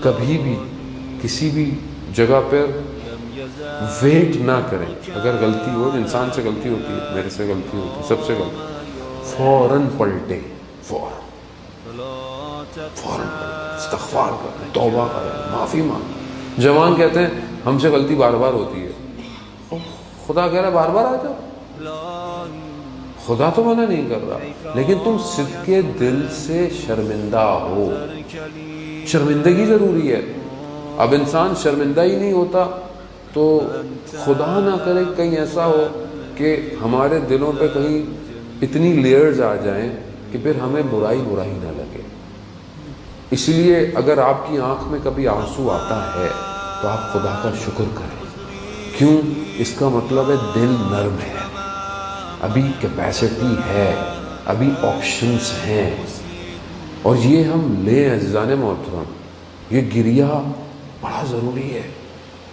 کبھی بھی کسی بھی جگہ پر ویٹ نہ کریں. اگر غلطی ہو، انسان سے غلطی ہوتی ہے، میرے سے غلطی ہوتی ہے، سب سے غلطی، فوراً پلٹیں، فوراً استغفار کریں، توبہ کریں، معافی مانگیں. جوان کہتے ہیں ہم سے غلطی بار بار ہوتی ہے. خدا کہہ رہا ہے بار بار آ جاؤ. خدا تو منع نہیں کر رہا، لیکن تم صدق دل سے شرمندہ ہو. شرمندگی ضروری ہے. اب انسان شرمندہ ہی نہیں ہوتا تو خدا نہ کرے کہیں ایسا ہو کہ ہمارے دلوں پہ کہیں اتنی لیئرز آ جائیں کہ پھر ہمیں برائی نہ لگے. اس لیے اگر آپ کی آنکھ میں کبھی آنسو آتا ہے تو آپ خدا کا شکر کریں. کیوں؟ اس کا مطلب ہے دل نرم ہے، ابھی کیپیسٹی ہے، ابھی آپشنز ہیں. اور یہ ہم لیں عزیزان محترم، یہ گریہ بڑا ضروری ہے.